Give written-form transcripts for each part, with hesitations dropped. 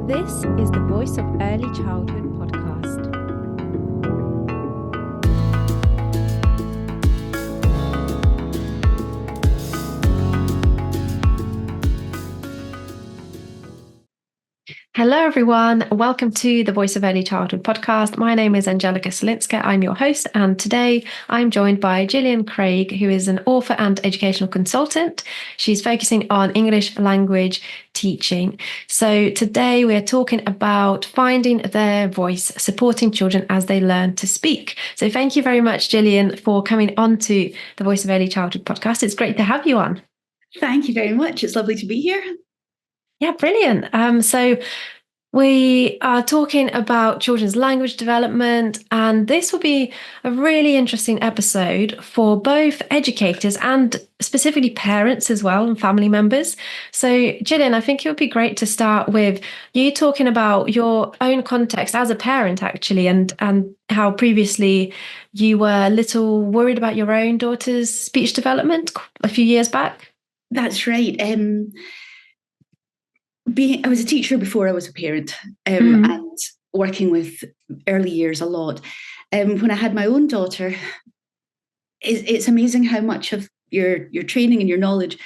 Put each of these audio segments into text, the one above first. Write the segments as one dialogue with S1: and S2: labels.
S1: This is the Voice of Early Childhood podcast. Hello, everyone. Welcome to the Voice of Early Childhood podcast. My name is Angelica Solinska. I'm your host, and today I'm joined by Gillian Craig, who is an author and educational consultant. She's focusing on English language teaching. So today we're talking about finding their voice, supporting children as they learn to speak. So thank you very much, Gillian, for coming on to the Voice of Early Childhood podcast. It's great to have you on.
S2: Thank you very much. It's lovely to be here.
S1: Yeah, brilliant. So we are talking about children's language development, and this will be a really interesting episode for both educators and specifically parents as well and family members. So, Gillian, I think it would be great to start with you talking about your own context as a parent, actually, and how previously you were a little worried about your own daughter's speech development a few years back.
S2: That's right. I was a teacher before I was a parent, and working with early years a lot. When I had my own daughter, it's amazing how much of your training and your knowledge,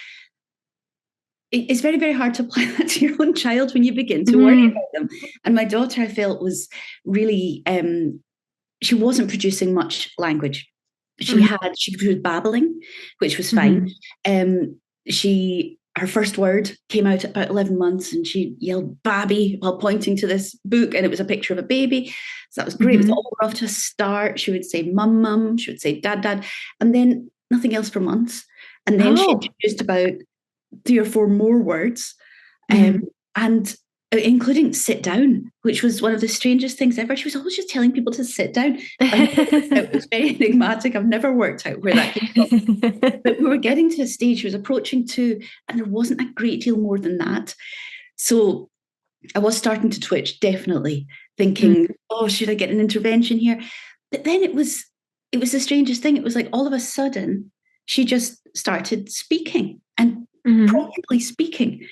S2: it's very, very hard to apply that to your own child when you begin to worry about them. And my daughter, I felt, was really, she wasn't producing much language. She was babbling, which was fine. Her first word came out at about 11 months, and she yelled "babby" while pointing to this book, and it was a picture of a baby. So that was great. It was all off to a start. She would say "mum, mum." She would say "dad, dad," and then nothing else for months. And then she introduced about 3 or 4 more words, and including "sit down," which was one of the strangest things ever. She was always just telling people to sit down. It was very enigmatic. I've never worked out where that came from. But we were getting to a stage, she was approaching 2, and there wasn't a great deal more than that. So I was starting to twitch, definitely, thinking, oh, should I get an intervention here? But then it was the strangest thing. It was like all of a sudden, she just started speaking and properly speaking.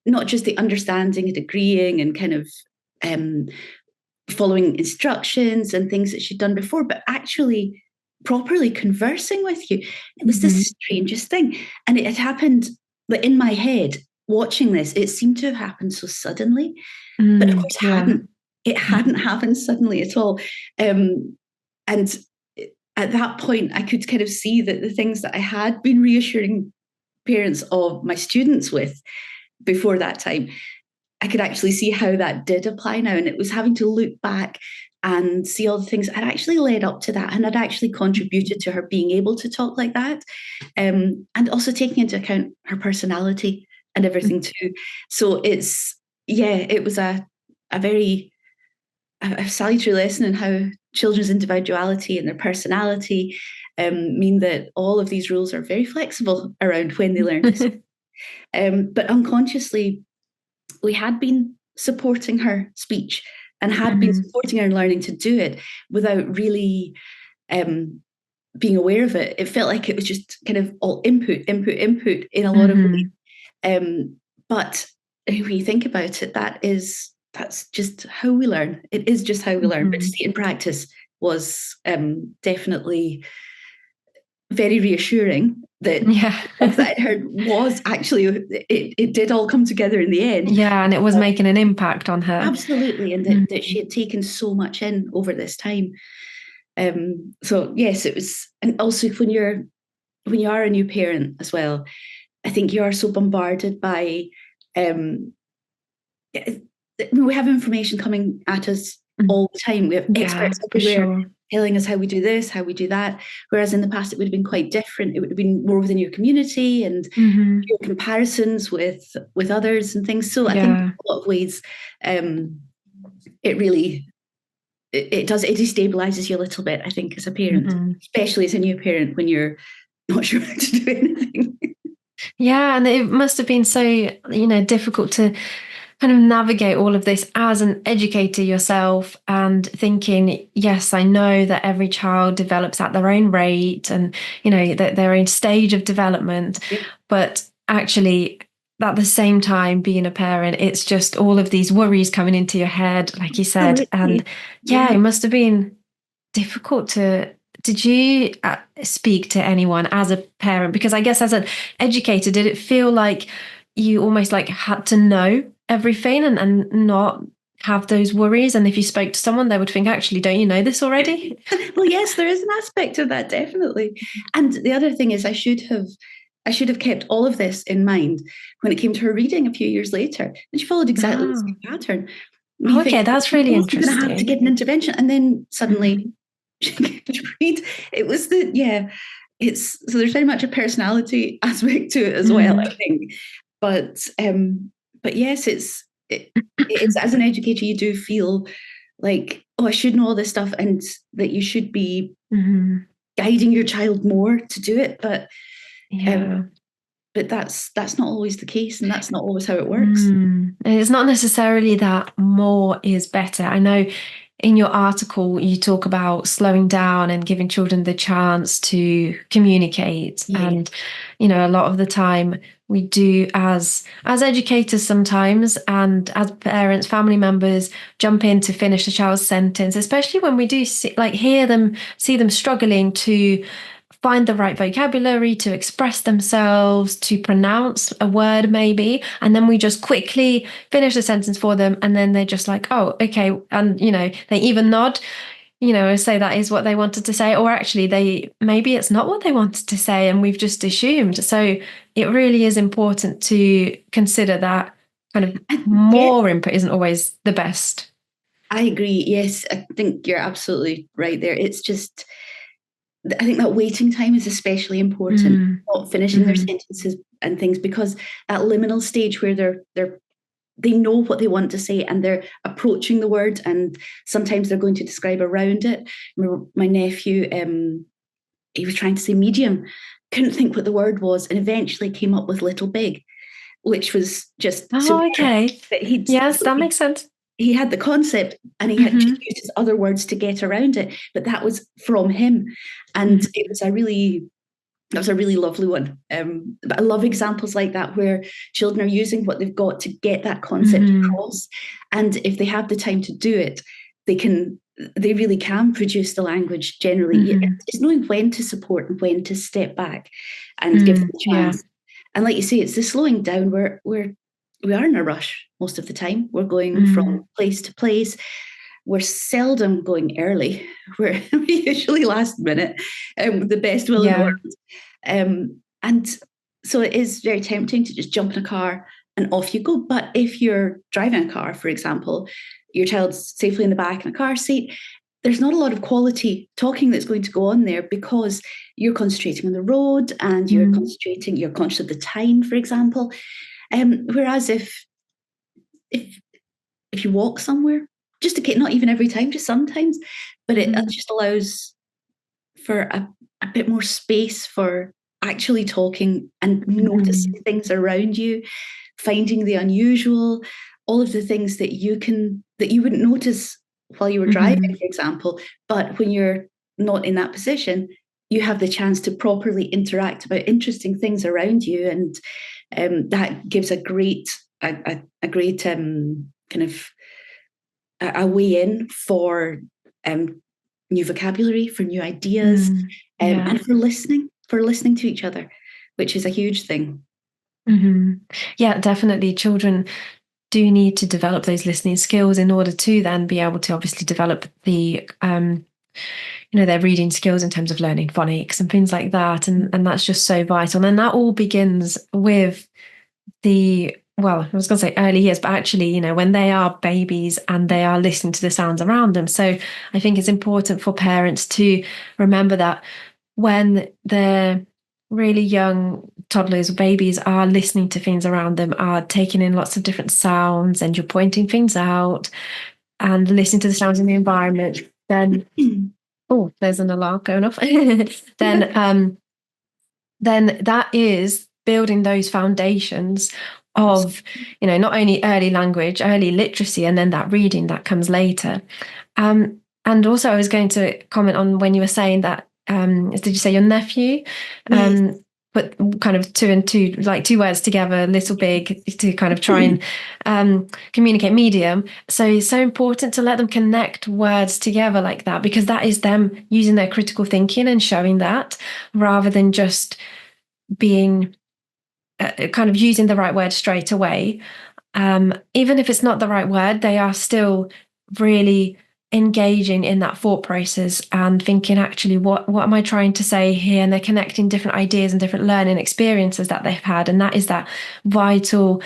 S2: Not just the understanding and agreeing and kind of following instructions and things that she'd done before, but actually properly conversing with you. It was the strangest thing. And it had happened, but in my head, watching this, it seemed to have happened so suddenly. But of course it hadn't happened suddenly at all. And at that point, I could kind of see that the things that I had been reassuring parents of my students with before that time, I could actually see how that did apply now. And it was having to look back and see all the things that had actually led up to that and had actually contributed to her being able to talk like that. And also taking into account her personality and everything too. So it was a very salutary lesson in how children's individuality and their personality mean that all of these rules are very flexible around when they learn to speak. But unconsciously, we had been supporting her speech and had been supporting her in learning to do it without really being aware of it. It felt like it was just kind of all input in a lot of ways. But when you think about it, that's just how we learn. It is just how we learn. But to see it in practice was definitely very reassuring that what I'd heard was actually, it did all come together in the end.
S1: Yeah, and it was making an impact on her.
S2: Absolutely, and that she had taken so much in over this time. So yes, it was, and also when you are a new parent as well, I think you are so bombarded by, we have information coming at us all the time. We have experts everywhere telling us how we do this, how we do that. Whereas in the past, it would have been quite different. It would have been more within your community and your comparisons with others and things. So I think in a lot of ways, it really, it destabilizes you a little bit, I think, as a parent, especially as a new parent when you're not sure how to do anything.
S1: Yeah, and it must have been so, difficult to kind of navigate all of this as an educator yourself and thinking, yes, I know that every child develops at their own rate and, that their own stage of development, but actually at the same time, being a parent, it's just all of these worries coming into your head, like you said. And
S2: Yeah.
S1: it must have been difficult to. Did you speak to anyone as a parent? Because I guess as an educator, did it feel like you almost like had to know everything and not have those worries? And if you spoke to someone, they would think, actually, don't you know this already?
S2: Well, yes, there is an aspect of that, definitely. And the other thing is I should have kept all of this in mind when it came to her reading a few years later. And she followed exactly the same
S1: Oh,
S2: pattern. And you
S1: okay,
S2: think,
S1: that's
S2: of
S1: really
S2: course you're going to have to
S1: interesting.
S2: get an intervention. And then suddenly
S1: Mhm.
S2: she could read. It was it's so there's very much a personality aspect to it as well, I
S1: Mhm.
S2: think. But yes, it's as an educator, you do feel like, oh, I should know all this stuff, and that you should be
S1: Mhm.
S2: guiding your child more to do it. Um,
S1: Yeah.
S2: but that's not always the case, and that's not always how it works.
S1: And it's not necessarily that more is better. I know in your article you talk about slowing down and giving children the chance to communicate.
S2: Yeah,
S1: And, a lot of the time we do as educators sometimes and as parents, family members jump in to finish the child's sentence, especially when we do see them struggling to find the right vocabulary to express themselves, to pronounce a word maybe, and then we just quickly finish the sentence for them, and then they're just like, oh, okay, and they even nod, say that is what they wanted to say, or actually maybe it's not what they wanted to say, and we've just assumed. So it really is important to consider that kind of
S2: yeah,
S1: more input isn't always the best.
S2: I agree. Yes, I think you're absolutely right there. It's just, I think that waiting time is especially important,
S1: Mm.
S2: not finishing their
S1: Hmm.
S2: sentences and things, because that liminal stage where they know what they want to say and they're approaching the word, and sometimes they're going to describe around it. My nephew, he was trying to say medium, couldn't think what the word was, and eventually came up with little big, which was just
S1: Oh,
S2: superb.
S1: okay.
S2: But
S1: Yes, that makes sense.
S2: he had the concept, and he had just
S1: Hmm.
S2: used his other words to get around it, but that was from him, and
S1: Hmm.
S2: that was a really lovely one. But I love examples like that where children are using what they've got to get that concept
S1: Hmm.
S2: across, and if they have the time to do it, they really can produce the language. Generally,
S1: Hmm.
S2: it's knowing when to support and when to step back and give them a
S1: Yeah.
S2: chance. And like you say, it's the slowing down where we are in a rush most of the time. We're going from
S1: Mm.
S2: place to place. We're seldom going early. We're usually last minute, with the best will in the
S1: Yeah.
S2: world. And so it is very tempting to just jump in a car and off you go. But if you're driving a car, for example, your child's safely in the back in a car seat, there's not a lot of quality talking that's going to go on there, because you're concentrating on the road, and
S1: Mm.
S2: you're conscious of the time, for example. Whereas if if you walk somewhere, just to get, not even every time, just sometimes, but it
S1: Mm.
S2: just allows for a bit more space for actually talking and noticing
S1: Mm.
S2: things around you, finding the unusual, all of the things that you wouldn't notice while you were driving,
S1: Mm.
S2: for example. But when you're not in that position, you have the chance to properly interact about interesting things around you, and that gives a great kind of a way in for um, new vocabulary, for new ideas,
S1: Yeah.
S2: and for listening to each other, which is a huge thing.
S1: Hmm. Yeah, definitely. Children do need to develop those listening skills in order to then be able to obviously develop their reading skills in terms of learning phonics and things like that. And that's just so vital. And that all begins with I was going to say early years, but actually, when they are babies and they are listening to the sounds around them. So I think it's important for parents to remember that when they're really young toddlers or babies are listening to things around them, are taking in lots of different sounds, and you're pointing things out and listening to the sounds in the environment, then, oh, there's an alarm going off. then then that is building those foundations of, not only early language, early literacy, and then that reading that comes later. And also, I was going to comment on when you were saying that, did you say your nephew?
S2: Yes.
S1: put kind of two and two, like two words together, little big, to kind of try and communicate medium. So it's so important to let them connect words together like that, because that is them using their critical thinking and showing that, rather than just being kind of using the right word straight away. Even if it's not the right word, they are still really engaging in that thought process and thinking, actually, what am I trying to say here? And they're connecting different ideas and different learning experiences that they've had. And that is that vital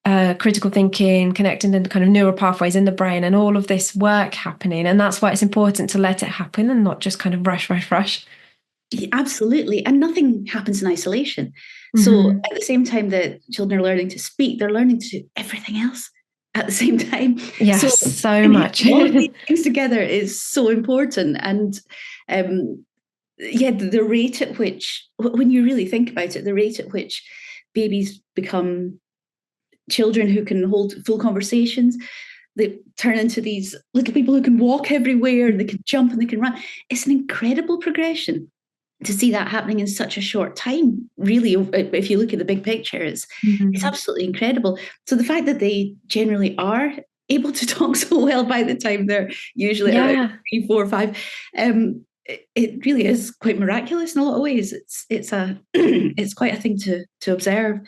S1: critical thinking, connecting the kind of neural pathways in the brain and all of this work happening. And that's why it's important to let it happen and not just kind of rush.
S2: Yeah, absolutely. And nothing happens in isolation. So at the same time that children are learning to speak, they're learning to do everything else at the same time.
S1: Yes, so much.
S2: All of these things together is so important. And the rate at which, when you really think about it, the rate at which babies become children who can hold full conversations, they turn into these little people who can walk everywhere and they can jump and they can run. It's an incredible progression to see that happening in such a short time. Really, if you look at the big picture, it's absolutely incredible. So the fact that they generally are able to talk so well by the time they're usually around 3, 4, 5, it really is quite miraculous in a lot of ways. It's quite a thing to observe.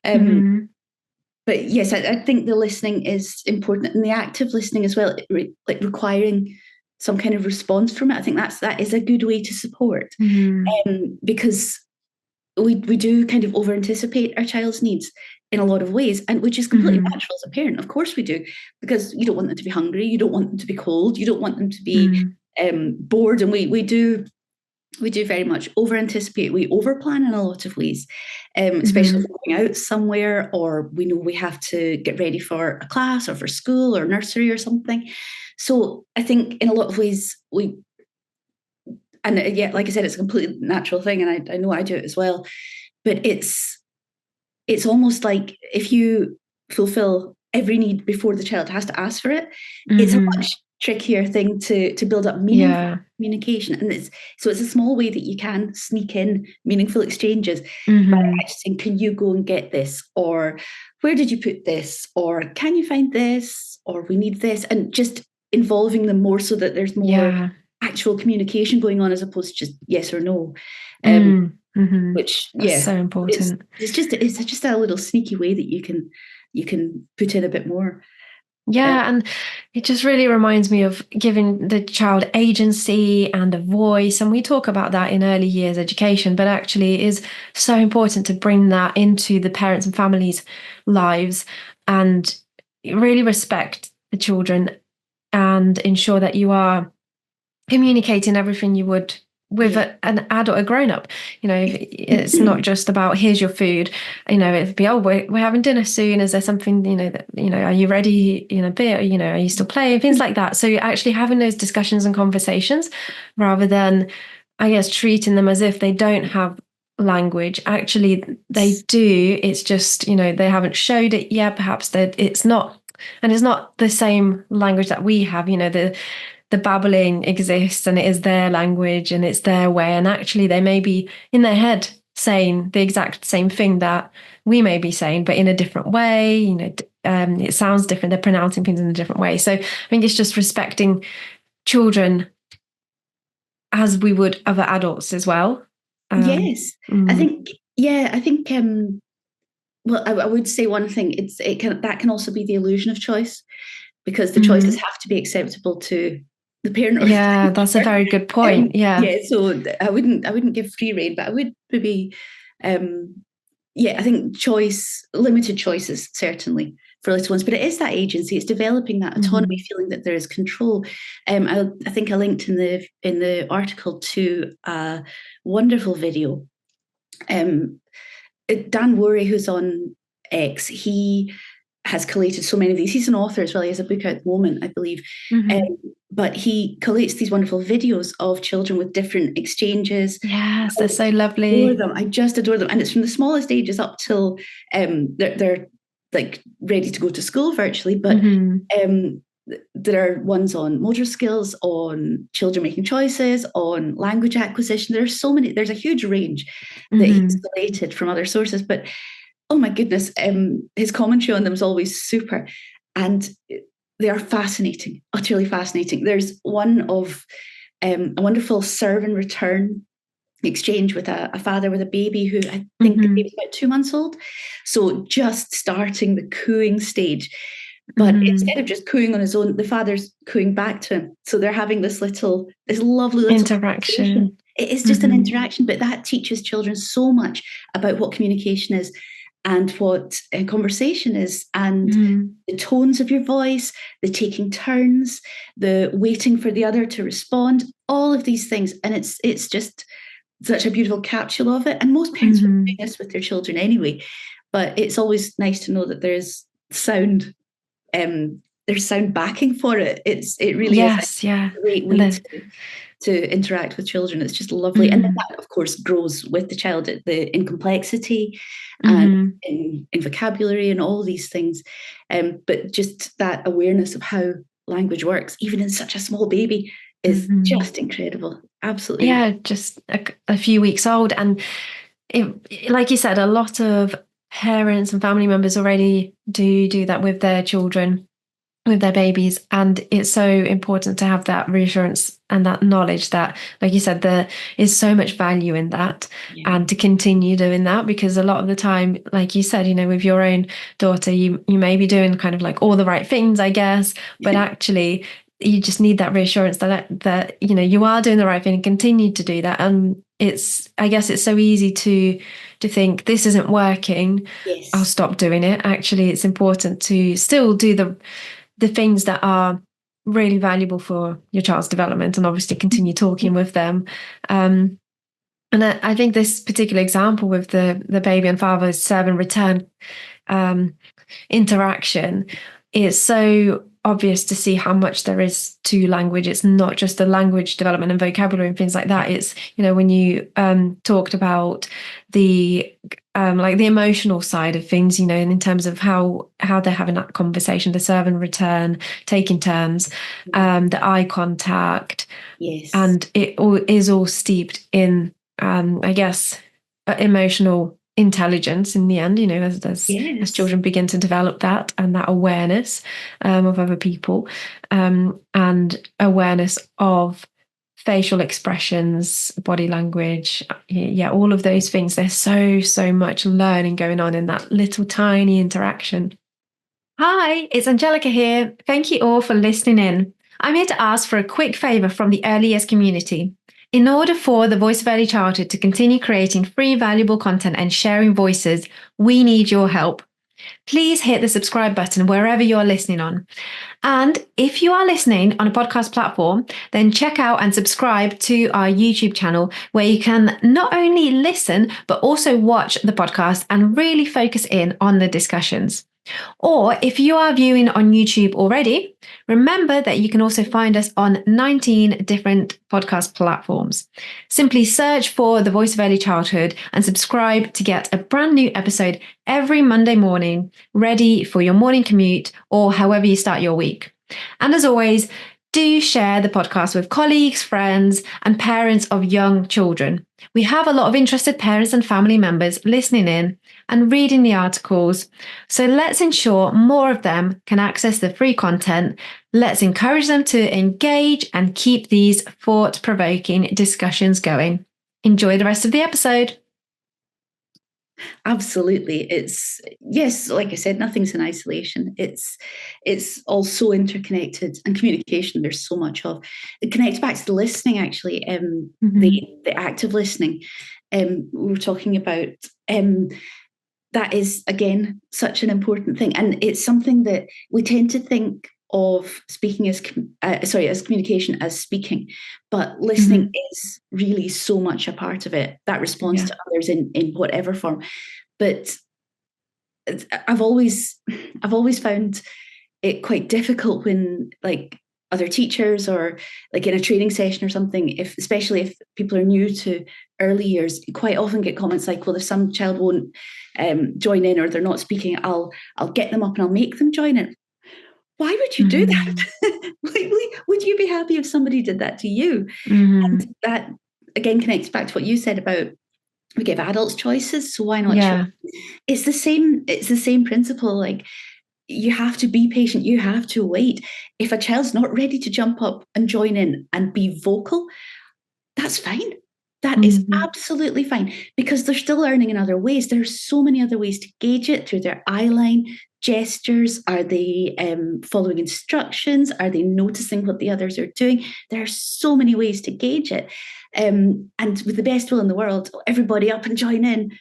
S2: But yes, I think the listening is important, and the active listening as well, like requiring some kind of response from it. I think that is a good way to support, because we do kind of over anticipate our child's needs in a lot of ways, and which is completely natural as a parent. Of course we do, because you don't want them to be hungry, you don't want them to be cold, you don't want them to be bored, and we do very much over anticipate. We over plan in a lot of ways, especially if we're going out somewhere, or we know we have to get ready for a class or for school or nursery or something. So I think in a lot of ways like I said, it's a completely natural thing, and I know I do it as well. But it's almost like if you fulfill every need before the child has to ask for it, it's a much trickier thing to build up meaningful communication. And it's a small way that you can sneak in meaningful exchanges by saying, can you go and get this? Or where did you put this? Or can you find this? Or we need this. And just involving them more so that there's more actual communication going on, as opposed to just yes or no. Which
S1: that's so important.
S2: It's just a little sneaky way that you can put in a bit more.
S1: And it just really reminds me of giving the child agency and a voice. And we talk about that in early years education, but actually it is so important to bring that into the parents' and families' lives and really respect the children and ensure that you are communicating everything you would with an adult, a grown-up. It's not just about here's your food. It'd be, we're having dinner soon. Is there something that are you ready in a bit? Are you still playing? Things like that. So you're actually having those discussions and conversations rather than, I guess, treating them as if they don't have language. Actually, they do. It's just they haven't showed it yet. Perhaps that it's not the same language that we have. The babbling exists and it is their language and it's their way. And actually they may be in their head saying the exact same thing that we may be saying, but in a different way. It sounds different. They're pronouncing things in a different way. So I think it's just respecting children as we would other adults as well.
S2: Yes. I think, well, I would say one thing, that can also be the illusion of choice, because the choices have to be acceptable to the parent.
S1: Or that's a very good point.
S2: So I wouldn't give free rein, but I would maybe, I think limited choices certainly for little ones, but it is that agency. It's developing that autonomy, feeling that there is control. I think I linked in the article to a wonderful video. Dan Worry, who's on X, he has collated so many of these. He's an author as well. He has a book out at the moment, I believe. But he collates these wonderful videos of children with different exchanges.
S1: Yes, they're so lovely.
S2: I just adore them. And it's from the smallest ages up till they're like ready to go to school virtually. But there are ones on motor skills, on children making choices, on language acquisition. There's so many, there's a huge range that he's collated from other sources. But oh my goodness, his commentary on them is always super. And they are fascinating, utterly fascinating. There's one of a wonderful serve and return exchange with a father with a baby who I think the baby's about 2 months old. So just starting the cooing stage. But instead of just cooing on his own, the father's cooing back to him. So they're having this lovely little
S1: interaction.
S2: It is just an interaction, but that teaches children so much about what communication is and what conversation is, and the tones of your voice, the taking turns, the waiting for the other to respond, all of these things. And it's just such a beautiful capsule of it. And most parents are doing this with their children anyway, but it's always nice to know that there's sound. There's sound backing for it. It really is a great way to interact with children. It's just lovely. And then that, of course, grows with the child in complexity and in vocabulary and all these things. But just that awareness of how language works, even in such a small baby, is just incredible. Absolutely.
S1: Yeah, just a few weeks old. And like you said, a lot of parents and family members already do that with their children, with their babies. And it's so important to have that reassurance and that knowledge that, like you said, there is so much value in that, and to continue doing that, because a lot of the time, like you said, with your own daughter, you may be doing kind of like all the right things, I guess, but actually you just need that reassurance that you are doing the right thing and continue to do that. And I guess it's so easy to think this isn't working.
S2: Yes.
S1: I'll stop doing it. Actually, it's important to still do the things that are really valuable for your child's development, and obviously continue talking with them. And I think this particular example with the baby and father's serve and return interaction is so obvious to see how much there is to language. It's not just the language development and vocabulary and things like that. It's, when you talked about the like the emotional side of things, in terms of how they're having that conversation, the serve and return, taking turns, the eye contact.
S2: Yes.
S1: And it is all steeped in, I guess, emotional intelligence in the end, as children begin to develop that, and that awareness of other people, and awareness of facial expressions, body language, all of those things. There's so much learning going on in that little tiny interaction. Hi, it's Angelica here. Thank you all for listening in. I'm here to ask for a quick favour from the early years community. In order for the Voice of Early Childhood to continue creating free, valuable content and sharing voices, we need your help. Please hit the subscribe button wherever you're listening on. And if you are listening on a podcast platform, then check out and subscribe to our YouTube channel, where you can not only listen, but also watch the podcast and really focus in on the discussions. Or if you are viewing on YouTube already, remember that you can also find us on 19 different podcast platforms. Simply search for The Voice of Early Childhood and subscribe to get a brand new episode every Monday morning, ready for your morning commute or however you start your week. And as always, do share the podcast with colleagues, friends, and parents of young children. We have a lot of interested parents and family members listening in and reading the articles. So let's ensure more of them can access the free content. Let's encourage them to engage and keep these thought-provoking discussions going. Enjoy the rest of the episode.
S2: Absolutely. Yes, like I said, nothing's in isolation. It's all so interconnected, and communication, there's so much of. It connects back to the listening, actually, the active listening we were talking about. That is, again, such an important thing. And it's something that we tend to think of speaking as communication as speaking, but listening is really so much a part of it, that response to others in whatever form. But I've always found it quite difficult when, like, other teachers or like in a training session or something, especially if people are new to early years, you quite often get comments like, well, if some child won't join in or they're not speaking, I'll get them up and I'll make them join in. Why would you do that? Would you be happy if somebody did that to you? And that again connects back to what you said about we give adults choices, so why not children? It's the same principle. Like, you have to be patient, you have to wait. If a child's not ready to jump up and join in and be vocal, that's fine. That is absolutely fine, because they're still learning in other ways. There's so many other ways to gauge it, through their eye line, gestures. Are they following instructions? Are they noticing what the others are doing? There are so many ways to gauge it. And with the best will in the world, everybody up and join in.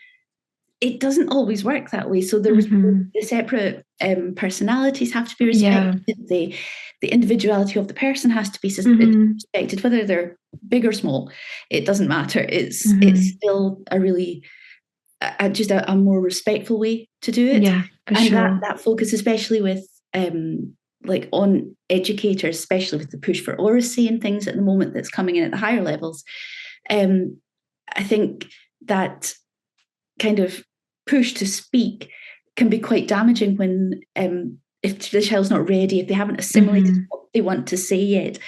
S2: It doesn't always work that way. So the separate personalities have to be respected. Yeah. The individuality of the person has to be respected, whether they're big or small. It doesn't matter. It's still a really just a more respectful way to do it.
S1: Yeah,
S2: and sure. that focus, especially with like on educators, especially with the push for oracy and things at the moment that's coming in at the higher levels. I think that kind of push to speak can be quite damaging when if the child's not ready, if they haven't assimilated what they want to say yet,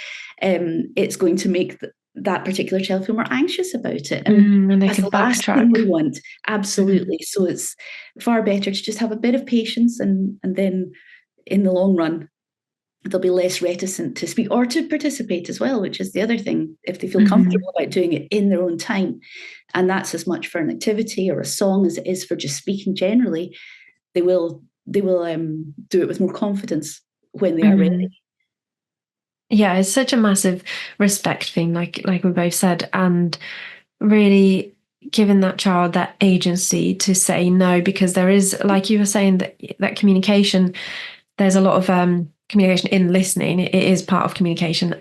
S2: it's going to make that particular child feel more anxious about it.
S1: And they
S2: that's
S1: can
S2: the last
S1: backtrack.
S2: thing we want. Absolutely. So it's far better to just have a bit of patience, and then in the long run, they'll be less reticent to speak or to participate as well, which is the other thing, if they feel comfortable about doing it in their own time. And that's as much for an activity or a song as it is for just speaking generally. They will do it with more confidence when they are ready.
S1: Yeah, it's such a massive respect thing, like we both said, and really giving that child that agency to say no, because there is, like you were saying, that communication, there's a lot of communication in listening. It is part of communication.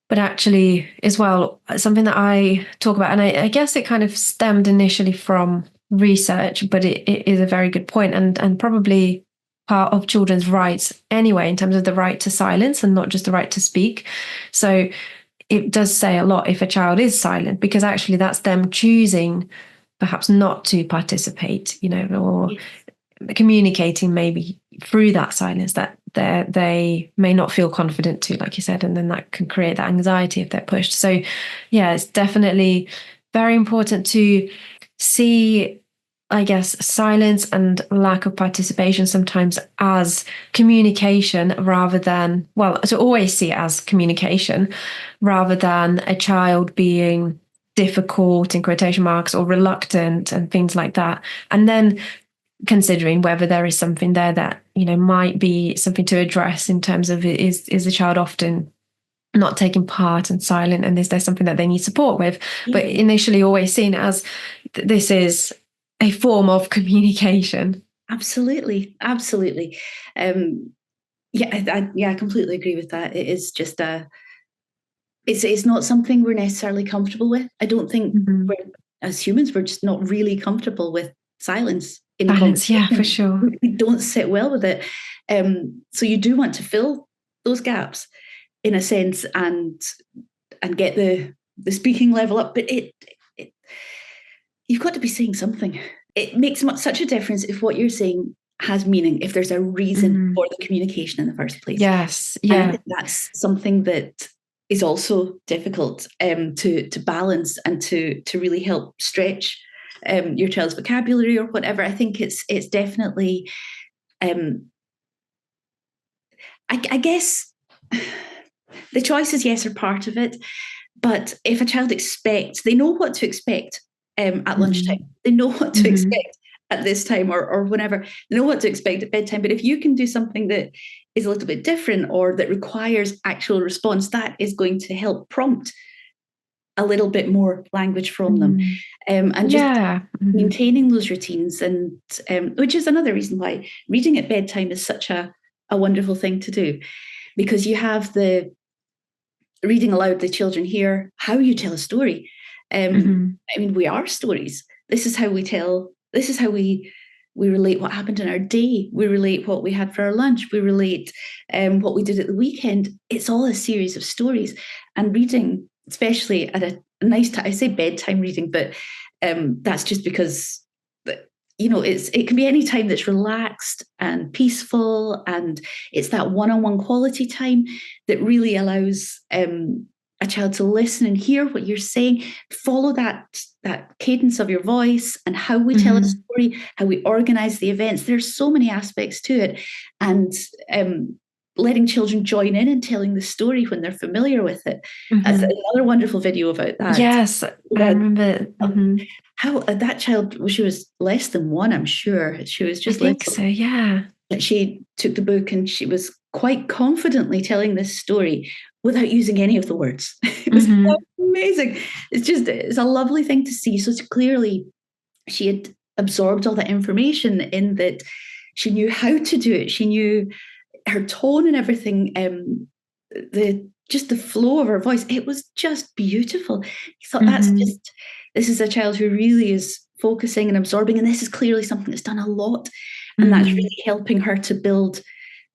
S1: But actually, as well, something that I talk about, and I guess it kind of stemmed initially from research, but it is a very good point, and probably part of children's rights anyway, in terms of the right to silence and not just the right to speak. So it does say a lot if a child is silent, because actually that's them choosing perhaps not to participate, or communicating maybe through that silence that they may not feel confident to, like you said, and then that can create that anxiety if they're pushed. So yeah, it's definitely very important to see, I guess, silence and lack of participation sometimes as communication rather than, to always see it as communication rather than a child being difficult in quotation marks or reluctant and things like that. And then considering whether there is something there that, might be something to address in terms of is the child often not taking part and silent, and is there something that they need support with? But initially always seen as this is a form of communication.
S2: Absolutely. I completely agree with that. It is just it's not something we're necessarily comfortable with. I don't think as humans, we're just not really comfortable with silence in conversation.
S1: Yeah, for sure.
S2: We don't sit well with it. So you do want to fill those gaps in a sense and get the speaking level up, but it you've got to be saying something. It makes such a difference if what you're saying has meaning, if there's a reason for the communication in the first place.
S1: Yes, yeah.
S2: And I think that's something that is also difficult to balance and to really help stretch your child's vocabulary or whatever. I think it's definitely, I guess the choices, yes, are part of it. But if a child they know what to expect at lunchtime. They know what to expect at this time or whenever. They know what to expect at bedtime. But if you can do something that is a little bit different or that requires actual response, that is going to help prompt a little bit more language from them. And just maintaining those routines, and which is another reason why reading at bedtime is such a wonderful thing to do, because you have the reading aloud, the children hear how you tell a story. I mean, we are stories. This is how we tell. This is how we relate what happened in our day. We relate what we had for our lunch. We relate what we did at the weekend. It's all a series of stories. And reading, especially at a nice time, I say bedtime reading, but that's just because it can be any time that's relaxed and peaceful, and it's that one-on-one quality time that really allows a child to listen and hear what you're saying, follow that cadence of your voice and how we tell a story, how we organize the events. There's so many aspects to it, and letting children join in and telling the story when they're familiar with it. That's another wonderful video about that.
S1: Yes, I remember.
S2: How that child, well, she was less than one, I'm sure. She was just
S1: I think so, yeah.
S2: She took the book and she was quite confidently telling this story without using any of the words. It was amazing. It's a lovely thing to see. So clearly she had absorbed all that information, in that she knew how to do it. She knew her tone and everything, the flow of her voice. It was just beautiful. I thought, this is a child who really is focusing and absorbing, and this is clearly something that's done a lot, and that's really helping her to build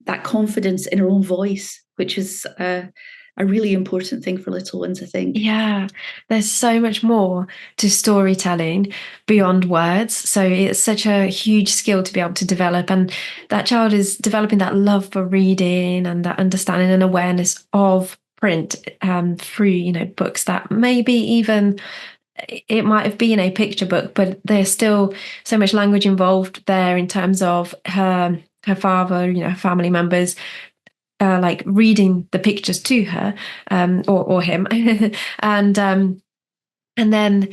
S2: that confidence in her own voice, which is a really important thing for little ones, I think.
S1: Yeah, there's so much more to storytelling beyond words. So it's such a huge skill to be able to develop. And that child is developing that love for reading and that understanding and awareness of print through, books that maybe even it might have been a picture book, but there's still so much language involved there in terms of her father, her family members, like reading the pictures to her, or him, and then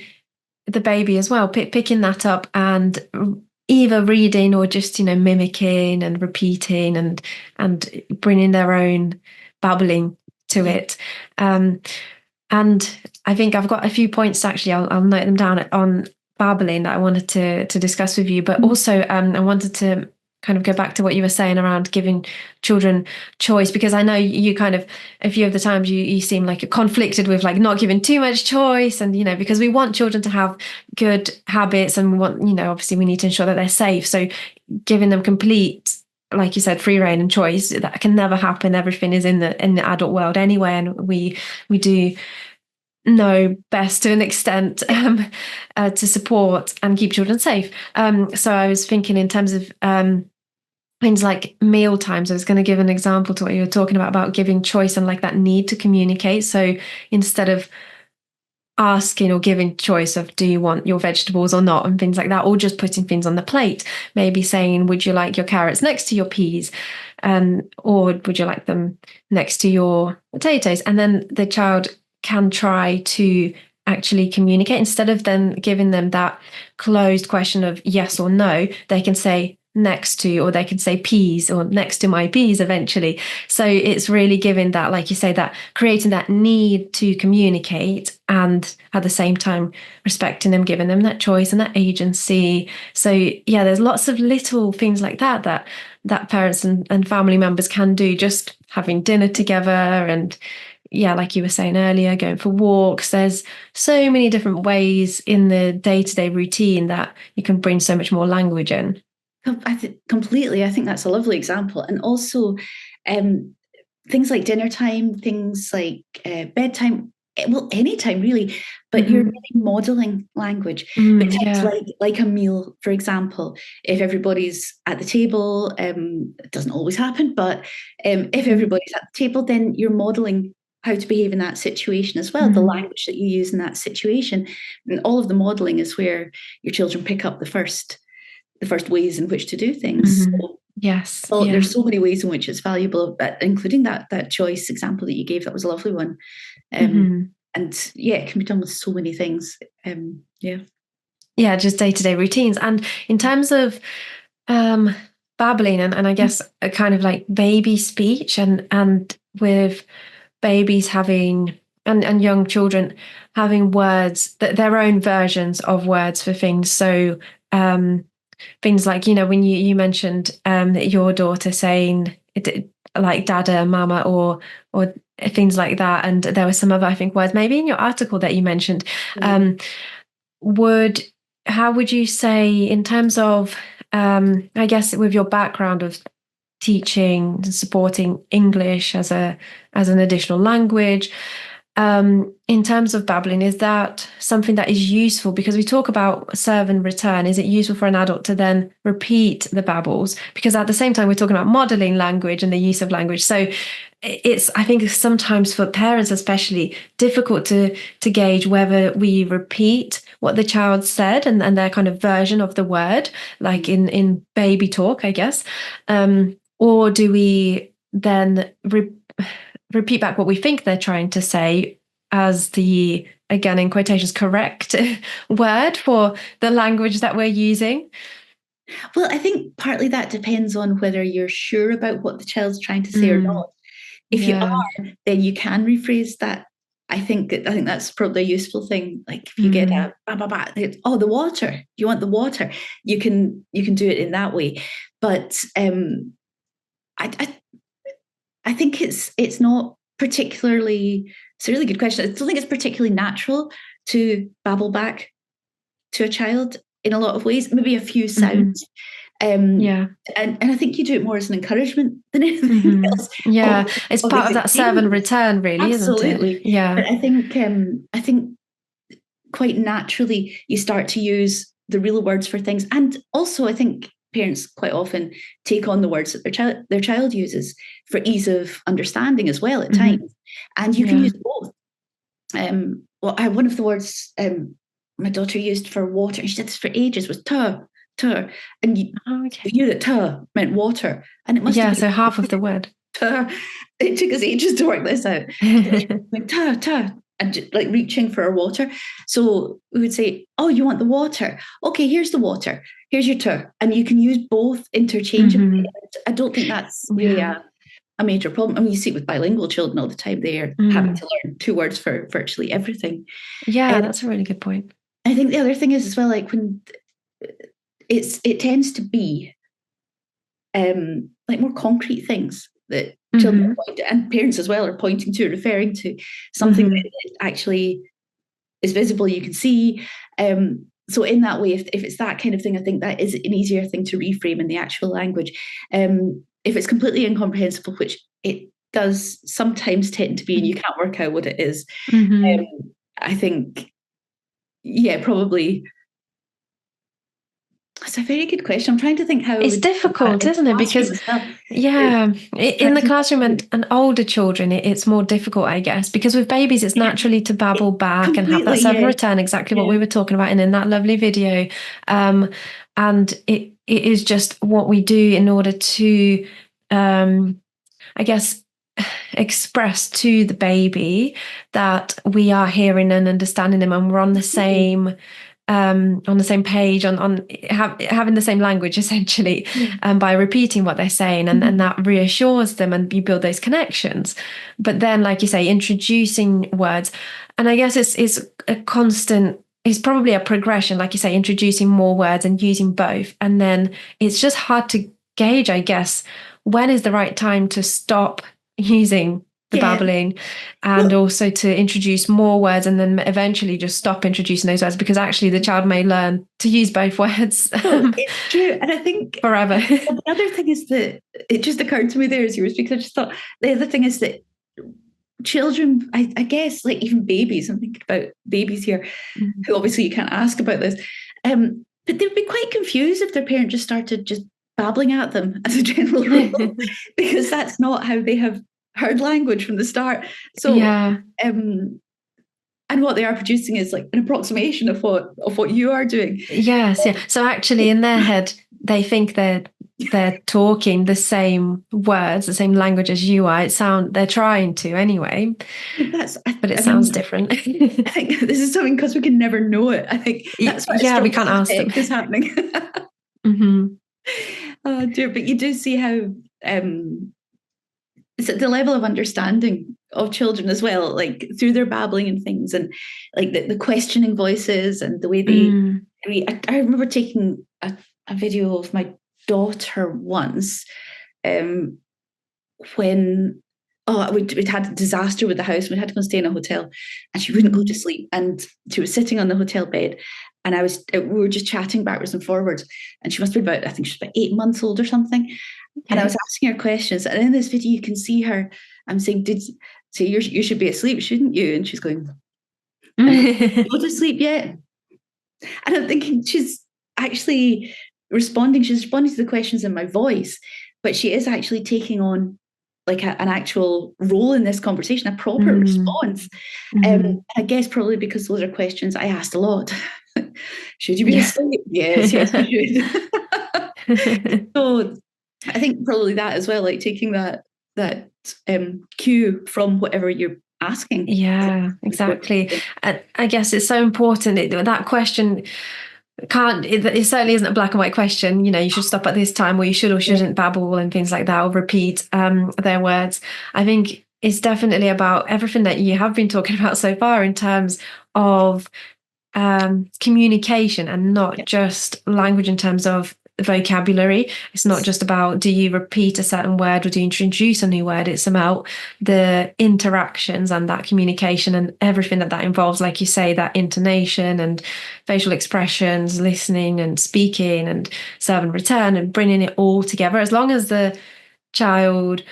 S1: the baby as well, picking that up and either reading or just mimicking and repeating and bringing their own babbling to it. And I think I've got a few points, actually. I'll note them down on babbling that I wanted to discuss with you, but also I wanted to kind of go back to what you were saying around giving children choice, because I know you kind of, a few of the times you seem like you're conflicted with like not giving too much choice, and because we want children to have good habits, and we want, obviously we need to ensure that they're safe. So giving them complete, like you said, free reign and choice, that can never happen. Everything is in the adult world anyway, and we do know best to an extent to support and keep children safe. So I was thinking in terms of things like meal times. I was going to give an example to what you were talking about giving choice and like that need to communicate. So instead of asking or giving choice of, do you want your vegetables or not, and things like that, or just putting things on the plate, maybe saying, would you like your carrots next to your peas, or would you like them next to your potatoes? And then the child can try to actually communicate. Instead of then giving them that closed question of yes or no, they can say next to, or they can say peas, or next to my peas eventually. So it's really giving that, like you say, that creating that need to communicate, and at the same time respecting them, giving them that choice and that agency. So yeah, there's lots of little things like that parents and family members can do, just having dinner together, and yeah, like you were saying earlier, going for walks. There's so many different ways in the day-to-day routine that you can bring so much more language in.
S2: Completely. I think that's a lovely example. And also things like dinner time, things like bedtime, well, anytime really, but you're really modeling language. But times like a meal, for example, if everybody's at the table, it doesn't always happen, but if everybody's at the table, then you're modeling how to behave in that situation as well, the language that you use in that situation. And all of the modeling is where your children pick up the first ways in which to do things. So,
S1: yes.
S2: There's so many ways in which it's valuable, including that choice example that you gave. That was a lovely one. And yeah, it can be done with so many things.
S1: Just day-to-day routines. And in terms of babbling and I guess a kind of like baby speech, and with babies having and young children having words, that their own versions of words for things. So things like, when you mentioned your daughter saying like dada, mama, or things like that, and there were some other, I think, words maybe in your article that you mentioned. How would you say, in terms of I guess with your background of teaching and supporting English as an additional language, in terms of babbling, is that something that is useful? Because we talk about serve and return. Is it useful for an adult to then repeat the babbles? Because at the same time, we're talking about modeling language and the use of language. So it's, I think, sometimes for parents especially difficult to gauge whether we repeat what the child said and their kind of version of the word, like in baby talk, I guess, or do we then repeat back what we think they're trying to say as the, again, in quotations, correct word for the language that we're using?
S2: Well, I think partly that depends on whether you're sure about what the child's trying to say or not. If you are, then you can rephrase that. I think that's probably a useful thing. Like if you get a oh, the water, you want the water, you can do it in that way. But I think it's not particularly. It's a really good question. I don't think it's particularly natural to babble back to a child in a lot of ways. Maybe a few sounds. And I think you do it more as an encouragement than anything else.
S1: Yeah, it's part of that serve and return, really,
S2: absolutely.
S1: Isn't it? Yeah.
S2: But I think quite naturally you start to use the real words for things, and also I think parents quite often take on the words that their child uses for ease of understanding as well at times, and you can use both. One of the words my daughter used for water, and she did this for ages, was tur. And you knew that tur meant water, and it must have been
S1: so half of the word.
S2: Tur. It took us ages to work this out. Tur, and just, like reaching for our water. So we would say, "Oh, you want the water? Okay, here's the water. Here's your tur," and you can use both interchangeably. I don't think that's really a major problem. I mean, you see it with bilingual children all the time. They are having to learn 2 words for virtually everything.
S1: Yeah, that's a really good point.
S2: I think the other thing is as well, like when it tends to be like more concrete things that children and parents as well are pointing to, referring to something that actually is visible, you can see. So in that way, if it's that kind of thing, I think that is an easier thing to reframe in the actual language. If it's completely incomprehensible, which it does sometimes tend to be, and you can't work out what it is, I think, probably. That's a very good question. I'm trying to think how
S1: it's difficult, isn't it? Because in the classroom and older children, it's more difficult, I guess, because with babies, it's naturally to babble back and have that serve and return, exactly what we were talking about in that lovely video. And it is just what we do in order to, I guess, express to the baby that we are hearing and understanding them, and we're on the same page, on having the same language, essentially, by repeating what they're saying, and that reassures them, and you build those connections. But then, like you say, introducing words, and I guess it's a constant. It's probably a progression, like you say, introducing more words and using both, and then it's just hard to gauge, I guess, when is the right time to stop using the babbling, and also to introduce more words, and then eventually just stop introducing those words, because actually the child may learn to use both words.
S2: It's true. And I think
S1: forever.
S2: The other thing is that it just occurred to me there as you were speaking, I just thought the other thing is that children, I guess, like even babies, I'm thinking about babies here, who obviously you can't ask about this, but they'd be quite confused if their parent just started just babbling at them as a general rule, because that's not how they have heard language from the start. So and what they are producing is like an approximation of what you are doing.
S1: Yes, yeah. So actually in their head they think they're talking the same words, the same language as you are. They're trying to anyway. But it sounds different.
S2: I think this is something, because we can never know it. I think that's what
S1: we can't ask them.
S2: is happening. Oh dear, but you do see how it's at the level of understanding of children as well, like through their babbling and things, and like the questioning voices and the way they I remember taking a video of my daughter once when we'd had a disaster with the house. We had to go and stay in a hotel, and she wouldn't go to sleep, and she was sitting on the hotel bed, and we were just chatting backwards and forwards, and she must be about, I think she's about 8 months old or something. And I was asking her questions, and in this video you can see her, I'm saying, say, you should be asleep, shouldn't you? And she's going, I'm not go to sleep yet. And I'm thinking she's actually responding. She's responding to the questions in my voice, but she is actually taking on like an actual role in this conversation, a proper response. I guess probably because those are questions I asked a lot. Should you be asleep? Yes, you should. So I think probably that as well, like taking that cue from whatever you're asking.
S1: Yeah, exactly. I guess it's so important. That question it certainly isn't a black and white question. You should stop at this time, or you should or shouldn't babble and things like that, or repeat their words. I think it's definitely about everything that you have been talking about so far in terms of communication, and not just language in terms of vocabulary. It's not just about, do you repeat a certain word or do you introduce a new word? It's about the interactions and that communication and everything that involves, like you say, that intonation and facial expressions, listening and speaking and serve and return, and bringing it all together. As long as the child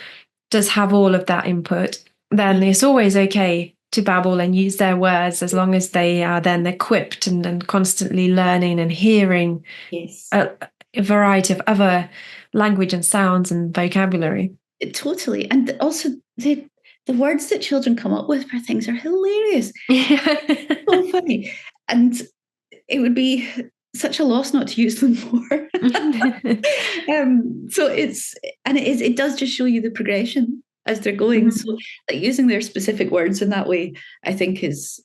S1: does have all of that input, then it's always okay to babble and use their words, as long as they are then equipped and constantly learning and hearing a variety of other language and sounds and vocabulary.
S2: Totally. And also the words that children come up with for things are hilarious. So funny. And it would be such a loss not to use them more. So it does just show you the progression as they're going. So like using their specific words in that way, I think is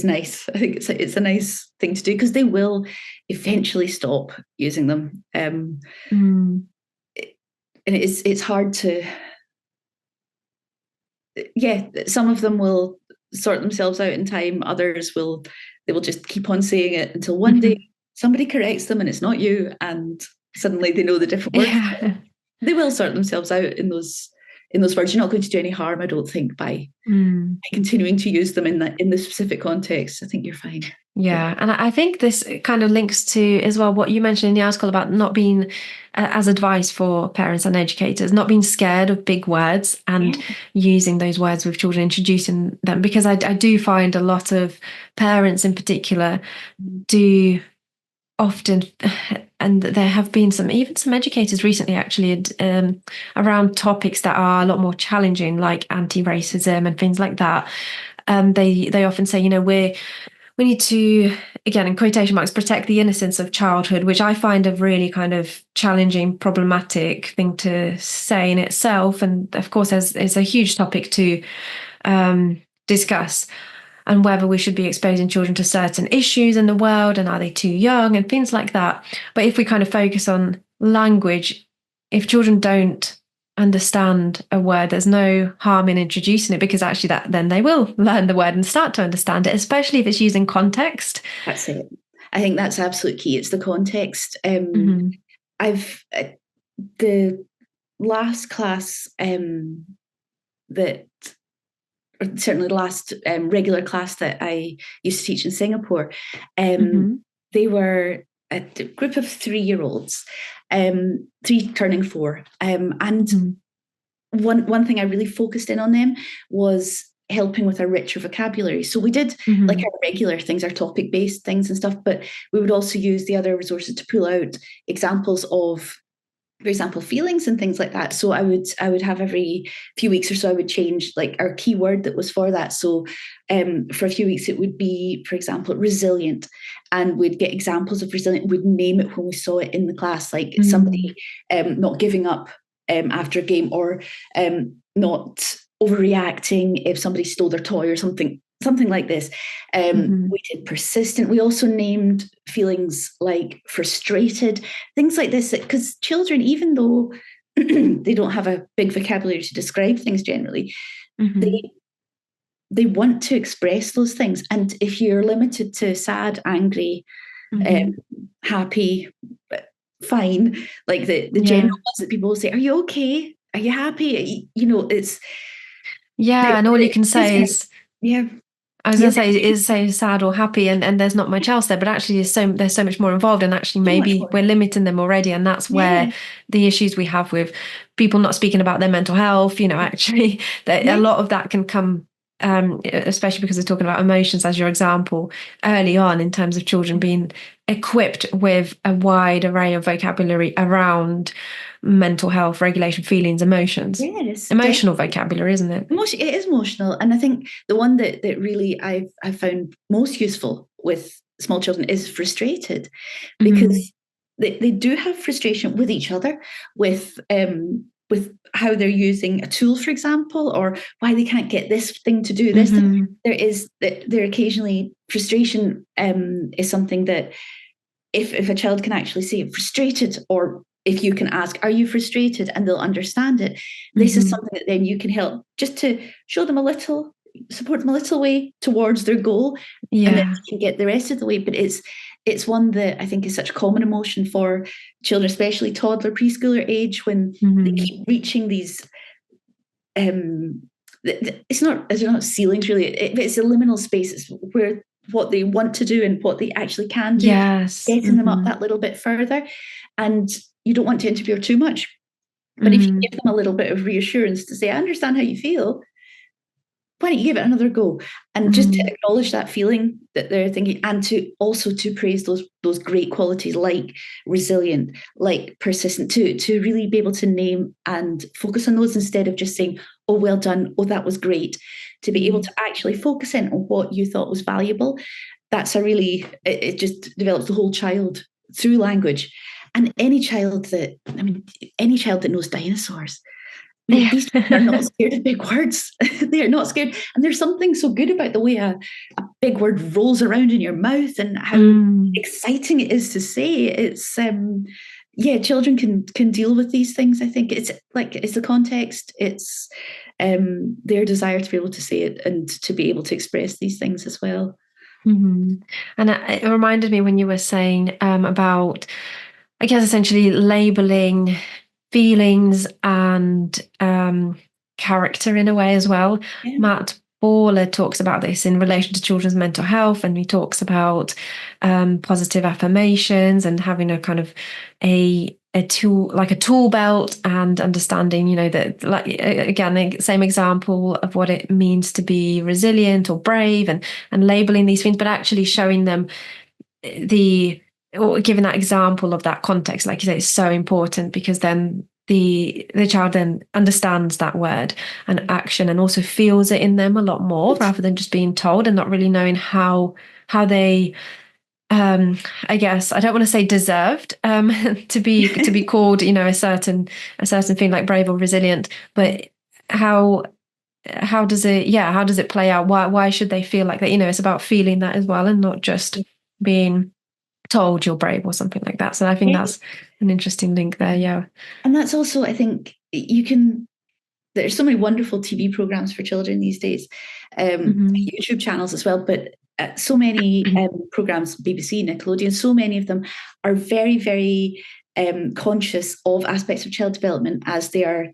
S2: nice. I think it's a nice thing to do, because they will eventually stop using them. And it's hard to, some of them will sort themselves out in time. Others they will just keep on saying it until one day somebody corrects them and it's not you, and suddenly they know the different words. They will sort themselves out in those words. You're not going to do any harm, I don't think, by continuing to use them in the specific context. I think you're fine.
S1: Yeah, and I think this kind of links to as well what you mentioned in the article about not being, as advice for parents and educators, not being scared of big words and using those words with children, introducing them, because I do find a lot of parents in particular do often, and there have been some educators recently actually around topics that are a lot more challenging, like anti-racism and things like that. They often say, we need to, again, in quotation marks, protect the innocence of childhood, which I find a really kind of challenging, problematic thing to say in itself. And of course, it's a huge topic to discuss, and whether we should be exposing children to certain issues in the world, and are they too young, and things like that. But if we kind of focus on language, if children don't understand a word, there's no harm in introducing it, because actually then they will learn the word and start to understand it, especially if it's used in context.
S2: That's it. I think that's absolute key. It's the context. I've the last class certainly the last regular class that I used to teach in Singapore, they were a group of 3-year-olds, 3 turning 4. And one thing I really focused in on them was helping with a richer vocabulary. So we did like our regular things, our topic-based things and stuff, but we would also use the other resources to pull out examples of, for example, feelings and things like that. So I would have every few weeks or so, I would change like our keyword that was for that. So for a few weeks, it would be, for example, resilient. And we'd get examples of resilient. We'd name it when we saw it in the class, like somebody not giving up after a game, or not overreacting if somebody stole their toy or something like this. We did persistent. We also named feelings like frustrated, things like this, because children, even though they don't have a big vocabulary to describe things generally, they want to express those things. And if you're limited to sad, angry, happy, fine, like the general ones that people will say, are you okay? Are you happy? It's
S1: and all you can say is I was
S2: Yeah,
S1: going to say, is say sad or happy, and there's not much else there, but actually there's so much more involved, and actually
S2: so much
S1: maybe
S2: more.
S1: we're limiting them already, and that's where
S2: Yeah,
S1: the issues we have with people not speaking about their mental health, actually that a
S2: yeah,
S1: lot of that can come, especially because we're talking about emotions as your example early on, in terms of children being equipped with a wide array of vocabulary around mental health, regulation, feelings, emotions.
S2: yes,
S1: Emotional
S2: definitely.
S1: vocabulary, isn't it?
S2: It is emotional, and I think the one that really I've found most useful with small children is frustrated,
S1: Mm-hmm.
S2: because they do have frustration with each other, with how they're using a tool, for example, or why they can't get this thing to do this thing.
S1: Mm-hmm.
S2: There occasionally frustration is something that, if a child can actually say frustrated, or if you can ask, are you frustrated, and they'll understand it, this is
S1: Mm-hmm.
S2: something that then you can help just to show them a little, support them a little way towards their goal, and then
S1: Yeah.
S2: they can get the rest of the way. But it's one that I think is such a common emotion for children, especially toddler, preschooler age, when they
S1: Mm-hmm.
S2: keep reaching these it's not ceilings really, it's a liminal spaces where what they want to do and what they actually can do,
S1: Yes.
S2: getting them up
S1: Mm-hmm.
S2: that little bit further. And you don't want to interfere too much, but if you
S1: Mm-hmm.
S2: give them a little bit of reassurance to say, I understand how you feel, why don't you give it another go, and just to
S1: Mm-hmm.
S2: acknowledge that feeling that they're thinking, and to also to praise those great qualities like resilient, like persistent, to really be able to name and focus on those, instead of just saying, oh, well done, oh, that was great. To be able to actually focus in on what you thought was valuable, that's a really, it just develops the whole child through language. And any child that knows dinosaurs, I mean,
S1: Yeah.
S2: these children are not scared of big words. They are not scared. And there's something so good about the way a big word rolls around in your mouth, and how
S1: Mm.
S2: exciting it is to say. Yeah, children can deal with these things. I think it's the context, it's their desire to be able to say it and to be able to express these things as well.
S1: Mm-hmm. And it reminded me when you were saying about, I guess, essentially labeling feelings and character in a way as well.
S2: Yeah.
S1: Matt Bawler talks about this in relation to children's mental health, and he talks about positive affirmations and having a kind of a tool, like a tool belt, and understanding, that, like, again, the same example of what it means to be resilient or brave, and labeling these things, but actually showing them or giving that example of that context, like you say, is so important, because then the child then understands that word and action, and also feels it in them a lot more, rather than just being told and not really knowing how they, I guess, I don't want to say deserved, to be called, a certain thing like brave or resilient, but how how does it play out? Why should they feel like that? It's about feeling that as well, and not just being told you're brave or something like that. So I think
S2: Yeah.
S1: that's an interesting link there. Yeah.
S2: And that's also, I think, there's so many wonderful TV programs for children these days,
S1: Mm-hmm.
S2: YouTube channels as well, but so many programs, BBC, Nickelodeon, so many of them are very, very conscious of aspects of child development as they are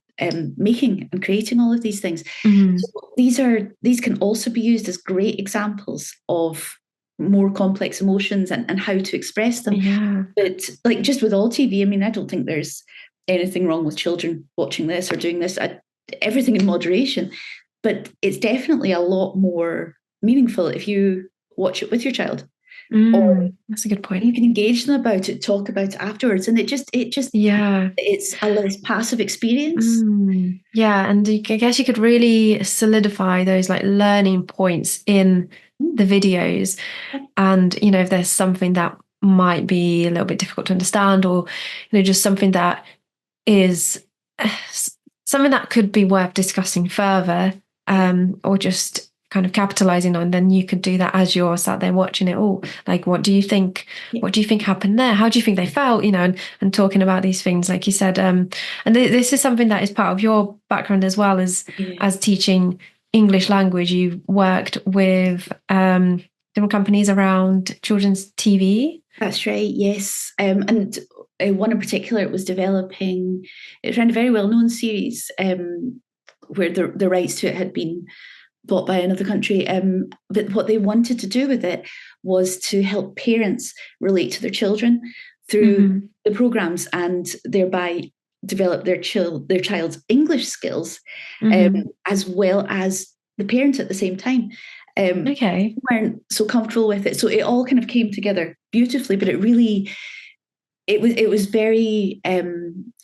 S2: making and creating all of these things.
S1: Mm-hmm.
S2: So these can also be used as great examples of more complex emotions, and how to express them.
S1: Yeah.
S2: But like, just with all TV, I mean, I don't think there's anything wrong with children watching this or doing this. Everything in moderation, but it's definitely a lot more meaningful if you watch it with your child, or
S1: That's a good point.
S2: you can engage them about it, talk about it afterwards, and
S1: Yeah.
S2: it's a less passive experience.
S1: Yeah, and I guess you could really solidify those like learning points in the
S2: Mm.
S1: videos. And, if there's something that might be a little bit difficult to understand, or, just something that is something that could be worth discussing further,
S2: Yeah.
S1: or just kind of capitalizing on, then you could do that as you're sat there watching it all. Like, what do you think?
S2: Yeah.
S1: What do you think happened there? How do you think they felt? And talking about these things, like you said. And this is something that is part of your background as well,
S2: Yeah.
S1: as teaching English language. You've worked with different companies around children's TV.
S2: That's right, yes. And one in particular, it was developing, it was around a very well known series, where the rights to it had been bought by another country. But what they wanted to do with it was to help parents relate to their children through the programs, and thereby develop their child's English skills, as well as the parent at the same time.
S1: Okay.
S2: Weren't so comfortable with it, so it all kind of came together beautifully. But it was very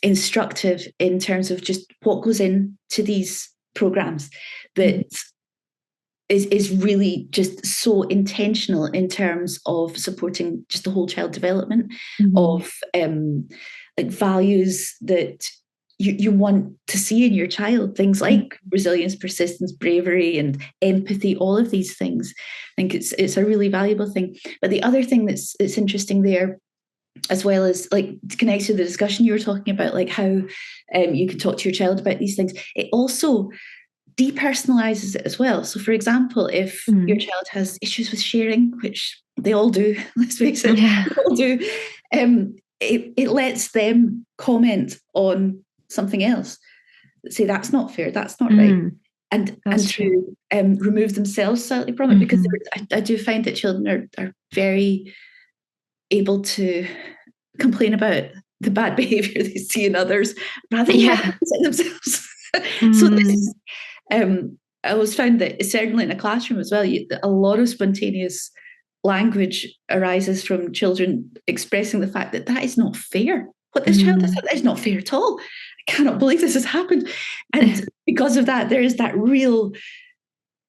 S2: instructive in terms of just what goes into these programs that is really just so intentional in terms of supporting just the whole child development of like values that you want to see in your child, things like resilience, persistence, bravery, and empathy, all of these things. I think it's a really valuable thing. But the other thing that's interesting there, as well as like to connect to the discussion you were talking about, like how you can talk to your child about these things, it also depersonalizes it as well. So for example, if your child has issues with sharing, which they all do, let's face it, they all do, it lets them comment on something else, say that's not fair, that's not right, and to remove themselves slightly from it, because I do find that children are very able to complain about the bad behavior they see in others rather than themselves. So this is, I always found that certainly in a classroom as well, a lot of spontaneous language arises from children expressing the fact that that is not fair. What this child has said, that is not fair at all. I cannot believe this has happened. And because of that, there is that real,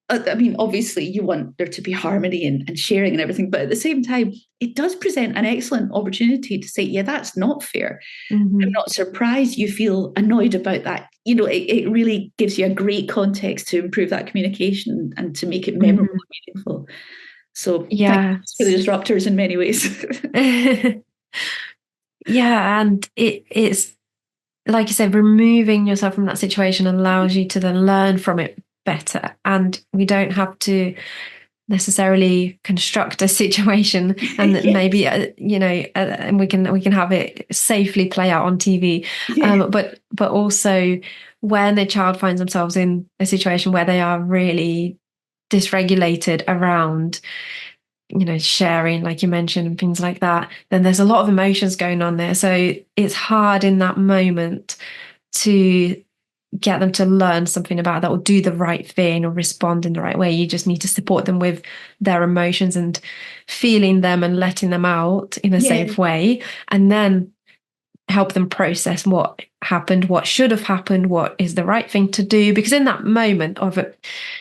S2: I mean, obviously you want there to be harmony and sharing and everything, but at the same time, it does present an excellent opportunity to say, yeah, that's not fair. I'm not surprised you feel annoyed about that. You know, it really gives you a great context to improve that communication and to make it memorable and meaningful. So thanks for the disruptors in many ways.
S1: And it's like you said, removing yourself from that situation allows you to then learn from it better, and we don't have to necessarily construct a situation and maybe and we can have it safely play out on TV, but also when a child finds themselves in a situation where they are really dysregulated around sharing, like you mentioned, and things like that, then there's a lot of emotions going on there. So it's hard in that moment to get them to learn something about that or do the right thing or respond in the right way. You just need to support them with their emotions and feeling them and letting them out in a safe way, and then help them process what happened, what should have happened, what is the right thing to do. Because in that moment of a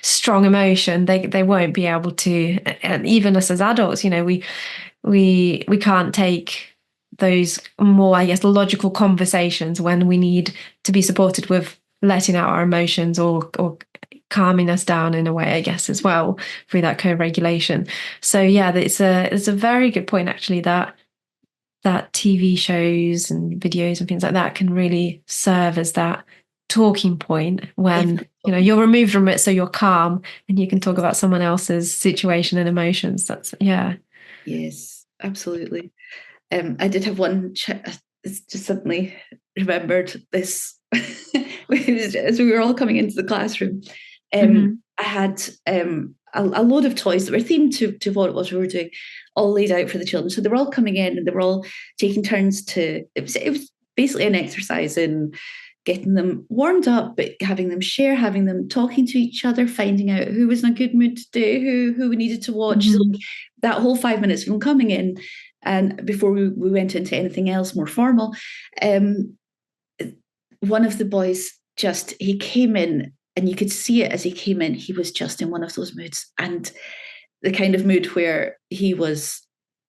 S1: strong emotion, they won't be able to, and even us as adults, we can't take those more, I guess, logical conversations when we need to be supported with letting out our emotions or calming us down in a way, I guess, as well, through that co-regulation. So it's a very good point, actually, that TV shows and videos and things like that can really serve as that talking point when you're removed from it, so you're calm and you can talk about someone else's situation and emotions.
S2: Yes, absolutely. I did have one just suddenly remembered this as we were all coming into the classroom. I had a load of toys that were themed to what it was we were doing, all laid out for the children. So they were all coming in and they were all taking turns it was basically an exercise in getting them warmed up, but having them share, having them talking to each other, finding out who was in a good mood today, who we needed to watch. So that whole 5 minutes from coming in and before we went into anything else more formal, one of the boys he came in, and you could see it as he came in, he was just in one of those moods, and the kind of mood where he was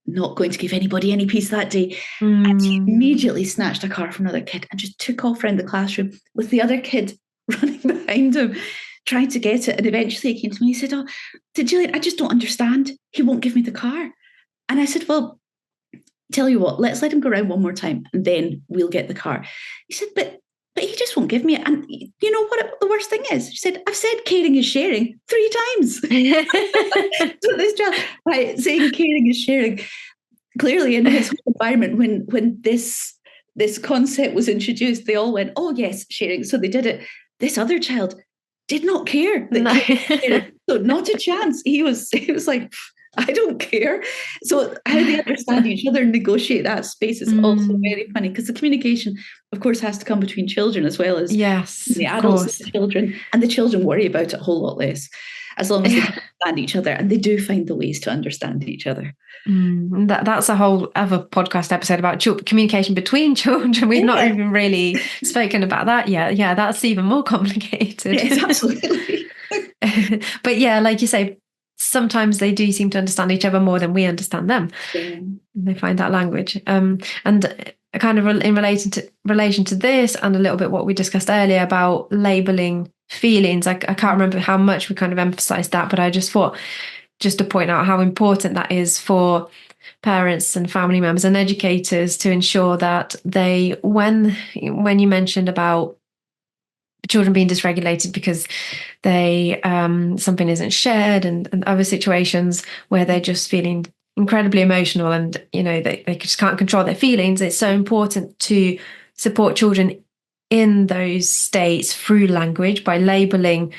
S2: not going to give anybody any peace that day. And he immediately snatched a car from another kid and just took off around the classroom with the other kid running behind him, trying to get it. And eventually he came to me and he said, "Oh, Gillian, I just don't understand. He won't give me the car." And I said, "Well, tell you what, let's let him go around one more time and then we'll get the car." He said, but he just won't give me it. And you know what the worst thing is? She said, "I've said caring is sharing 3 times." So this child, by saying caring is sharing, clearly in his environment, when this concept was introduced, they all went, "Oh yes, sharing." So they did it. This other child did not care that
S1: No.
S2: Kate cared. So not a chance. He was like, I don't care. So how they understand each other and negotiate that space is also very funny, because the communication, of course, has to come between children as well as
S1: Yes,
S2: the
S1: of
S2: adults
S1: course.
S2: and the children. And the children worry about it a whole lot less, as long as they can understand each other, and they do find the ways to understand each other.
S1: That's a whole other podcast episode about communication between children. We've not
S2: Yeah.
S1: even really spoken about that yet. Yeah, that's even more complicated.
S2: Yes, absolutely.
S1: But yeah, like you say, sometimes they do seem to understand each other more than we understand them.
S2: Yeah.
S1: They find that language. And kind of in relation to this, and a little bit what we discussed earlier about labeling feelings. I can't remember how much we kind of emphasized that, but I just thought, just to point out how important that is for parents and family members and educators to ensure that they, when you mentioned about children being dysregulated because they something isn't shared, and other situations where they're just feeling incredibly emotional, and they just can't control their feelings, it's so important to support children in those states through language by labeling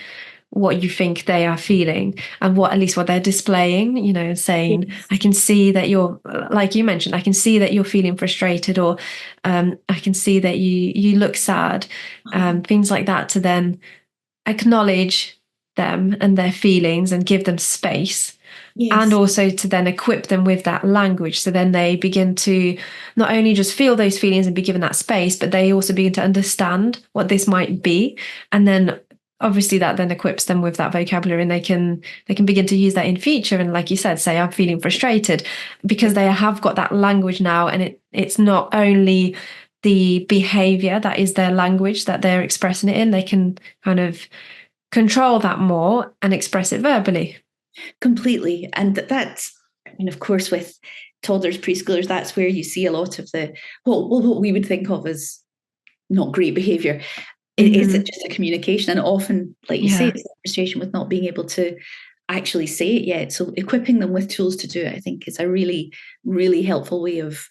S1: what you think they are feeling, and at least what they're displaying, and saying,
S2: Yes.
S1: I can see that you're, like you mentioned, I can see that you're feeling frustrated, or I can see that you look sad, things like that, to then acknowledge them and their feelings and give them space. And
S2: Yes.
S1: also to then equip them with that language. So then they begin to not only just feel those feelings and be given that space, but they also begin to understand what this might be. And then obviously that then equips them with that vocabulary, and they can begin to use that in future. And like you said, say, I'm feeling frustrated, because they have got that language now. And it's not only the behavior that is their language that they're expressing it in, they can kind of control that more and express it verbally.
S2: Completely. And that's, I mean, of course, with toddlers, preschoolers, that's where you see a lot of the, what we would think of as not great behavior. It is just a communication. And often, like you say,
S1: Yeah.
S2: it's the frustration with not being able to actually say it yet. So equipping them with tools to do it, I think, is a really, really helpful way of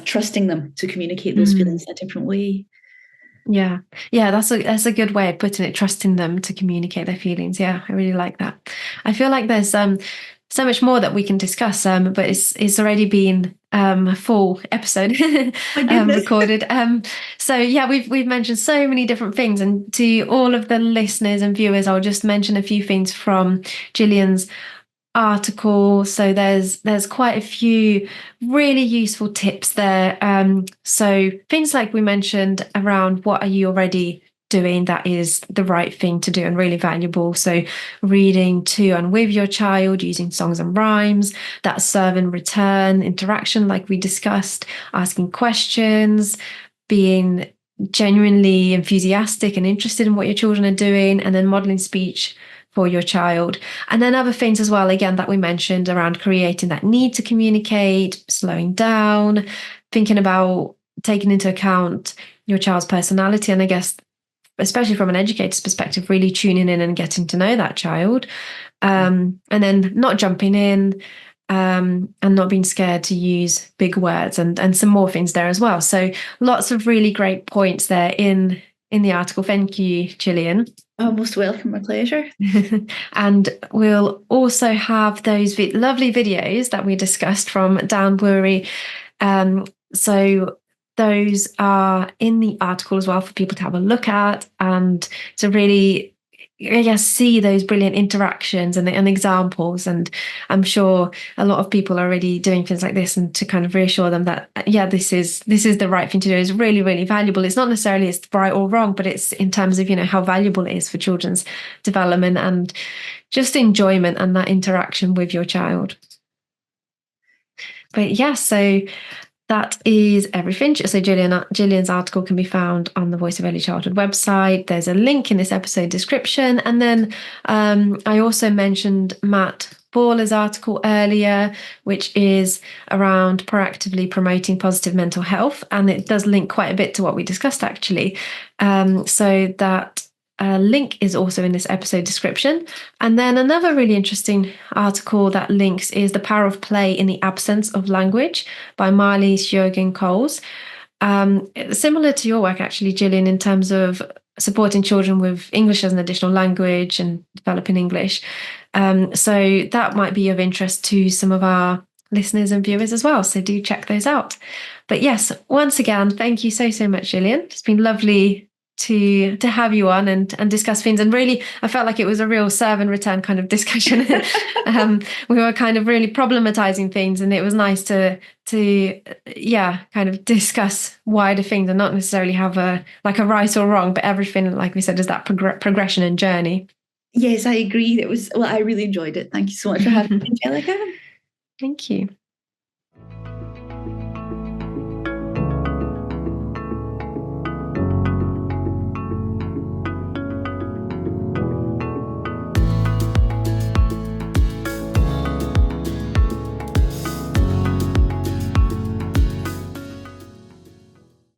S2: trusting them to communicate those feelings in a different way.
S1: Yeah. That's a good way of putting it, trusting them to communicate their feelings. Yeah, I really like that. I feel like there's so much more that we can discuss, but it's already been a full episode
S2: My goodness.
S1: recorded. So yeah, we've mentioned so many different things, and to all of the listeners and viewers, I'll just mention a few things from Gillian's article. So there's quite a few really useful tips there. So things like we mentioned around, what are you already doing that is the right thing to do and really valuable. So reading to and with your child, using songs and rhymes, that serve and return interaction like we discussed, asking questions, being genuinely enthusiastic and interested in what your children are doing, and then modeling speech for your child. And then other things as well, again, that we mentioned around creating that need to communicate, slowing down, thinking about taking into account your child's personality. And I guess, especially from an educator's perspective, really tuning in and getting to know that child. And then not jumping in, and not being scared to use big words, and some more things there as well. So lots of really great points there in the article. Thank you, Gillian.
S2: Oh, most welcome, my pleasure.
S1: And we'll also have those lovely videos that we discussed from Dan Bury. So those are in the article as well for people to have a look at, and to really, I guess, see those brilliant interactions and examples. And I'm sure a lot of people are already doing things like this, and to kind of reassure them that, yeah, this is the right thing to do, is really, really valuable. It's not necessarily it's right or wrong, but it's in terms of, how valuable it is for children's development and just enjoyment and that interaction with your child. But yeah, so that is everything. So Gillian's article can be found on the Voice of Early Childhood website. There's a link in this episode description. And then I also mentioned Matt Bawler's article earlier, which is around proactively promoting positive mental health. And it does link quite a bit to what we discussed, actually. So that link is also in this episode description. And then another really interesting article that links is The Power of Play in the Absence of Language by Marlis Juerging-Coles. Similar to your work, actually, Gillian, in terms of supporting children with English as an additional language and developing English. So that might be of interest to some of our listeners and viewers as well. So do check those out. But yes, once again, thank you so much, Gillian. It's been lovely to have you on and discuss things. And really, I felt like it was a real serve and return kind of discussion. We were kind of really problematizing things, and it was nice to kind of discuss wider things and not necessarily have a right or wrong, but everything, like we said, is that progression and journey.
S2: Yes, I agree. I really enjoyed it. Thank you so much for having me, Angelica.
S1: Thank you.